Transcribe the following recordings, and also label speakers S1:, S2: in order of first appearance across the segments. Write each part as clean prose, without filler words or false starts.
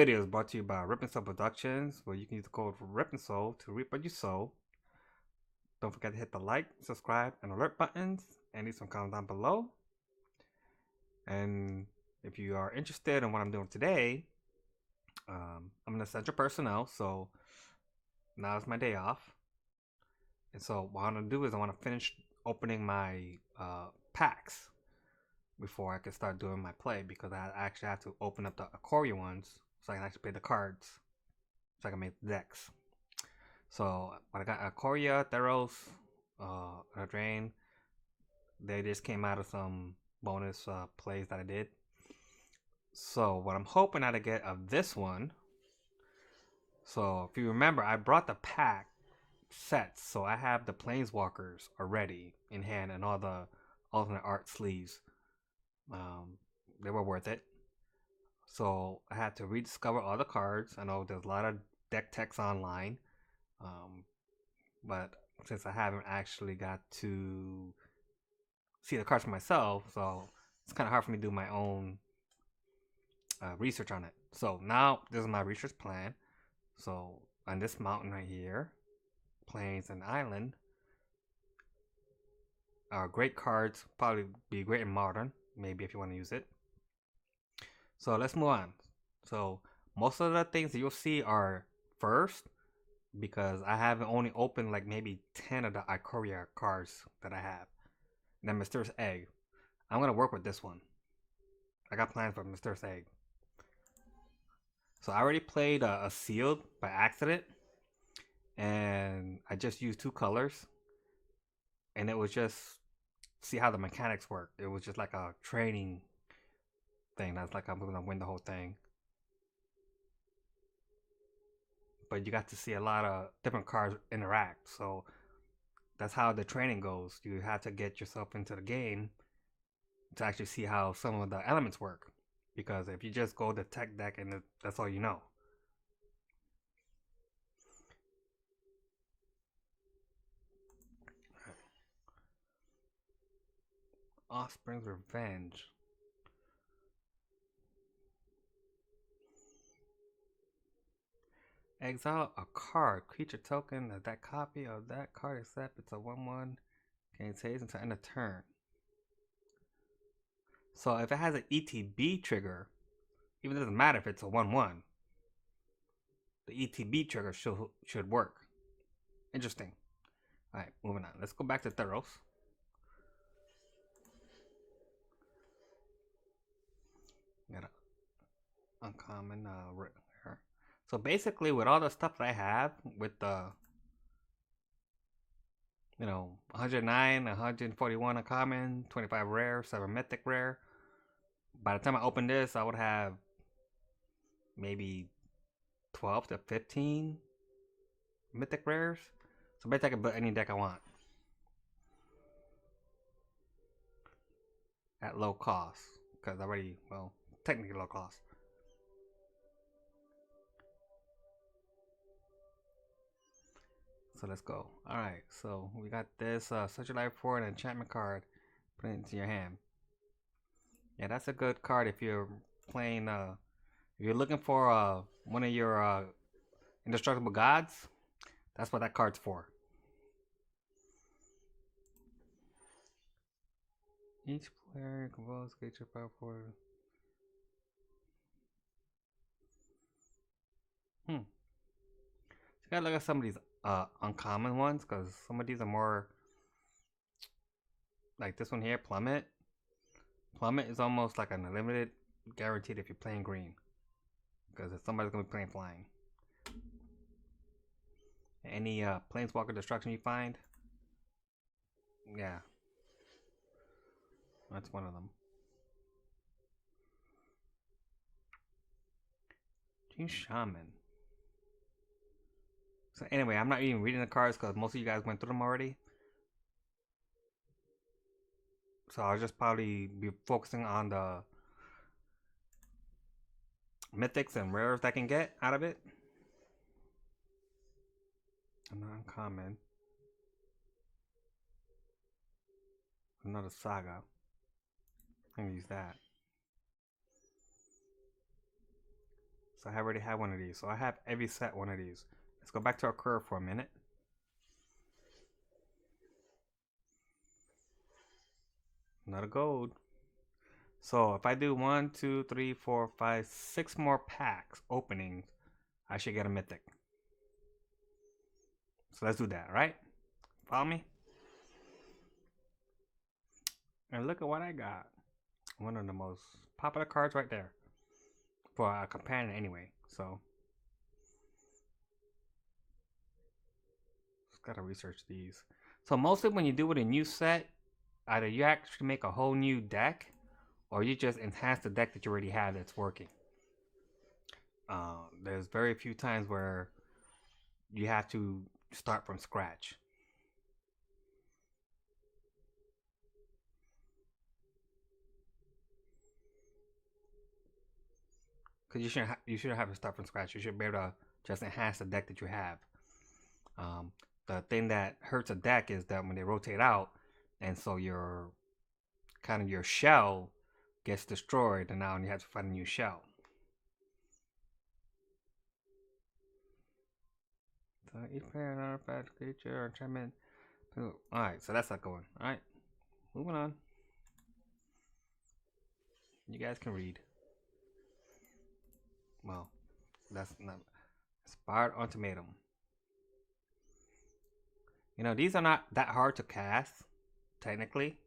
S1: video is brought to you by Rip and Soul Productions, where you can use the code Rip and Soul to reap what you sow. Don't forget to hit the like, subscribe, and alert buttons, and leave some comments down below. And if you are interested in what I'm doing today, I'm an essential personnel, so now is my day off. And so what I'm gonna do is I want to finish opening my packs before I can start doing my play, because I actually have to open up the Ikoria ones so I can actually play the cards, so I can make the decks. So I got Ikoria, Theros, Drain. They just came out of some bonus plays that I did. So what I'm hoping to get of this one. So if you remember, I brought the pack sets, so I have the Planeswalkers already in hand and all the alternate art sleeves. They were worth it. So I had to rediscover all the cards. I know there's a lot of deck text online, but since I haven't actually got to see the cards for myself, so it's kind of hard for me to do my own research on it. So now this is my research plan. So on this mountain right here, Plains and Island are great cards. Probably be great in Modern, maybe if you want to use it. So let's move on. So most of the things that you'll see are first, because I haven't only opened like maybe 10 of the Ikoria cards that I have. And then Mysterious Egg. I'm gonna work with this one. I got plans for Mysterious Egg. So I already played a sealed by accident, and I just used 2 colors, and it was just see how the mechanics work. It was just like a training thing. That's like I'm gonna win the whole thing. But you got to see a lot of different cards interact. So that's how the training goes. You have to get yourself into the game to actually see how some of the elements work. Because if you just go the tech deck and that's all you know. Offspring's Revenge. Exile a card. Creature token of that copy of that card, except it's a 1/1. Can save until end of turn. So if it has an ETB trigger, even doesn't matter if it's a 1/1. The ETB trigger should work. Interesting. Alright, moving on. Let's go back to Theros. Got an uncommon rare. So basically, with all the stuff that I have, with the 109, 141 uncommon, 25 rare, 7 mythic rare. By the time I open this, I would have maybe 12 to 15 mythic rares. So basically I can build any deck I want at low cost, because I already, well, technically low cost. So let's go. Alright, so we got this Such a Life for an enchantment card. Put it into your hand. Yeah, that's a good card if you're playing, if you're looking for one of your indestructible gods. That's what that card's for. Each player controls creature power for. So you gotta look at some of these uncommon ones, because some of these are more like this one here, Plummet. Plummet is almost like an unlimited guaranteed if you're playing green, because if somebody's gonna be playing flying. Any planeswalker destruction you find, yeah, that's one of them. Team Shaman. So anyway, I'm not even reading the cards because most of you guys went through them already. So I'll just probably be focusing on the mythics and rares that I can get out of it. Uncommon. Another saga. I'm gonna use that. So I already have one of these. So I have every set one of these. Let's go back to our curve for a minute. Another gold. So if I do 1, 2, 3, 4, 5, 6 more packs openings, I should get a mythic. So let's do that, right? Follow me? And look at what I got. One of the most popular cards right there. For a companion anyway. So just gotta research these. So mostly when you do it a new set, either you actually make a whole new deck, or you just enhance the deck that you already have that's working. There's very few times where you have to start from scratch. Because you shouldn't have to start from scratch. You should be able to just enhance the deck that you have. The thing that hurts a deck is that when they rotate out, and so your kind of your shell gets destroyed, and now you have to find a new shell. So each player, an artifact, creature, or enchantment. Alright, so that's not going. Alright, moving on. You guys can read. Well, that's not. Inspired Ultimatum. You know, these are not that hard to cast, technically.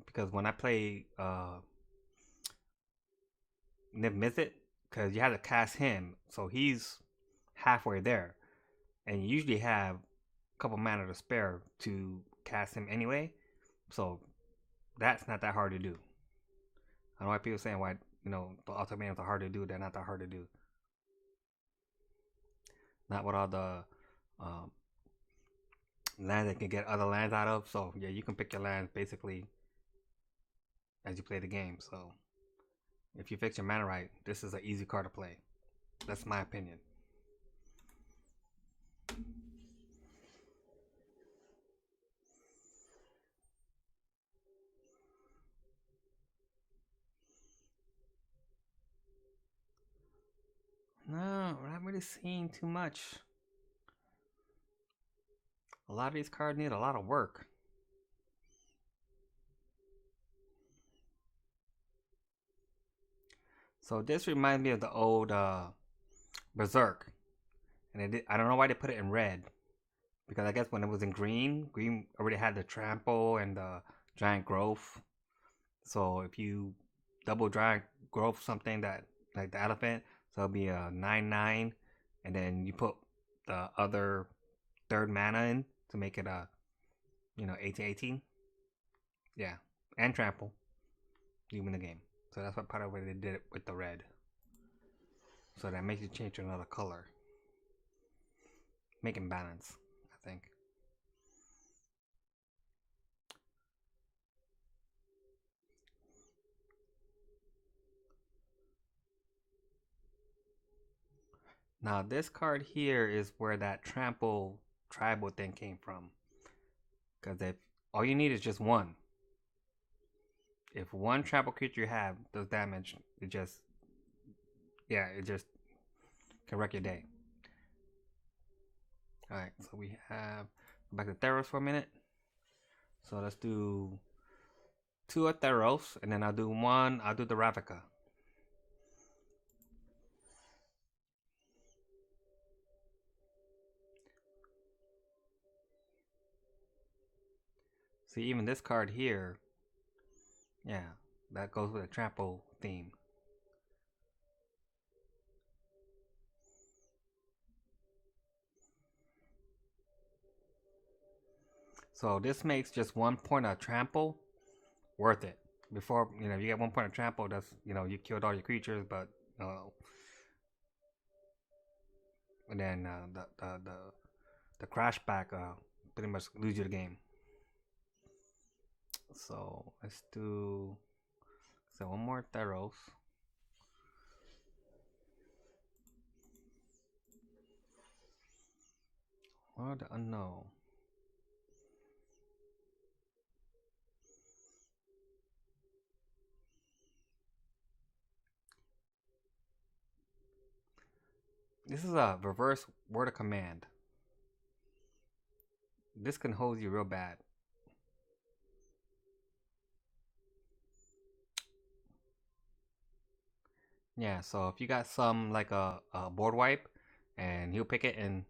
S1: Because when I play Mythic, because you have to cast him, so he's halfway there, and you usually have a couple mana to spare to cast him anyway, so that's not that hard to do. I don't know why people are saying why the ultimatums are hard to do. They're not that hard to do. Not with all the lands that can get other lands out of. So yeah, you can pick your lands basically as you play the game. So if you fix your mana right, this is an easy card to play. That's my opinion. No, we're not really seeing too much. A lot of these cards need a lot of work. So this reminds me of the old Berserk. And I don't know why they put it in red. Because I guess when it was in green already had the trample and the giant growth. So if you double giant growth something that like the elephant, so it'll be a 9/9, and then you put the other third mana in to make it a 18/18. Yeah, and trample. You win the game. So that's what part of what they did it with the red. So that makes you change to another color. Making balance, I think. Now this card here is where that trample tribal thing came from. Because if all you need is just one. If one trample creature you have does damage, it just can wreck your day. Alright, so we have go back to Theros for a minute. So let's do 2 of Theros, and then I'll do the Ravnica. See, even this card here, yeah, that goes with a trample theme. So this makes just 1 point of trample worth it. Before, if you get 1 point of trample, that's, you killed all your creatures, but, and then the crash back pretty much lose you the game. So let's do 1 more Theros. Or the unknown. This is a reverse word of command. This can hold you real bad. Yeah, so if you got some like a board wipe, and he'll pick it and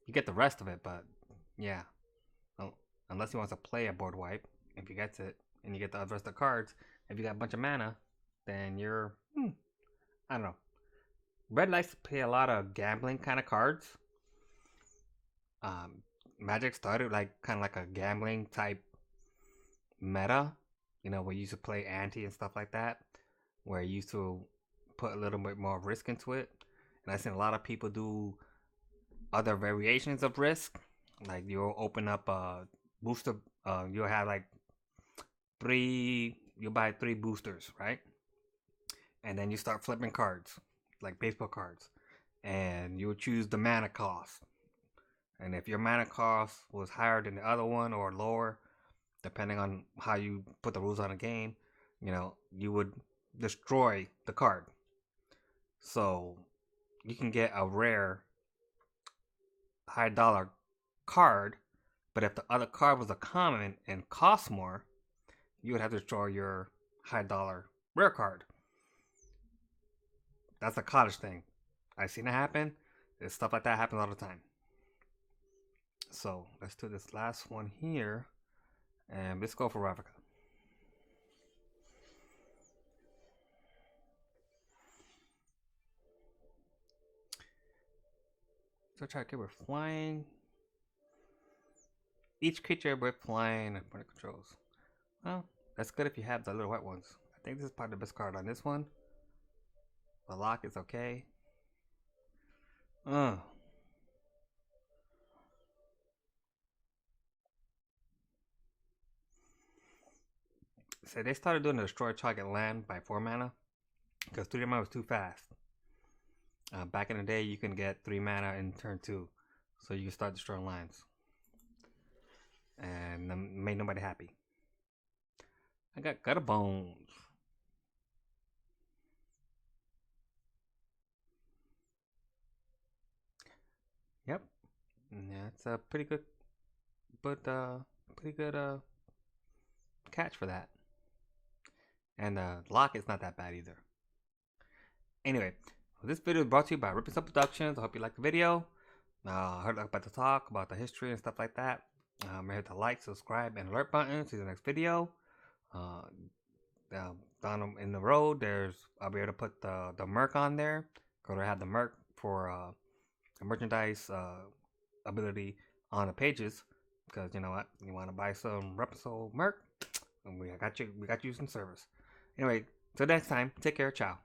S1: you get the rest of it, but yeah, unless he wants to play a board wipe, if he gets it and you get the rest of the cards, if you got a bunch of mana, then you're I don't know. Red likes to play a lot of gambling kind of cards. Um, Magic started like kind of like a gambling type meta, where you used to play ante and stuff like that, where you used to put a little bit more risk into it. And I've seen a lot of people do other variations of risk. Like you'll open up a booster, you'll have like you'll buy 3 boosters, right? And then you start flipping cards, like baseball cards. And you'll choose the mana cost. And if your mana cost was higher than the other one or lower, depending on how you put the rules on a game, you would destroy the card. So you can get a rare high dollar card, but if the other card was a common and cost more, you would have to destroy your high dollar rare card. That's a college thing. I've seen it happen. There's stuff like that happens all the time. So let's do this last one here, and let's go for Ravnica. So try to get with flying. Each creature with flying and opponent controls. Well, that's good if you have the little white ones. I think this is probably the best card on this one. The lock is okay. So they started doing the destroy target land by 4 mana because 3 mana was too fast. Back in the day, you can get 3 mana in turn 2, so you can start destroying lands, and made nobody happy. I got Gutter Bones. Yep, yeah, it's a pretty good, but pretty good catch for that. And lock is not that bad either. Anyway, this video is brought to you by Ripping Up Productions. I hope you liked the video. I heard about the talk about the history and stuff like that. Remember to like, subscribe, and alert button. See the next video. Down in the road, I'll be able to put the merc on there. Go to have the merc for the merchandise ability on the pages, because you know what, you want to buy some Repsol merc, and we got you some service. Anyway, till next time, take care, ciao.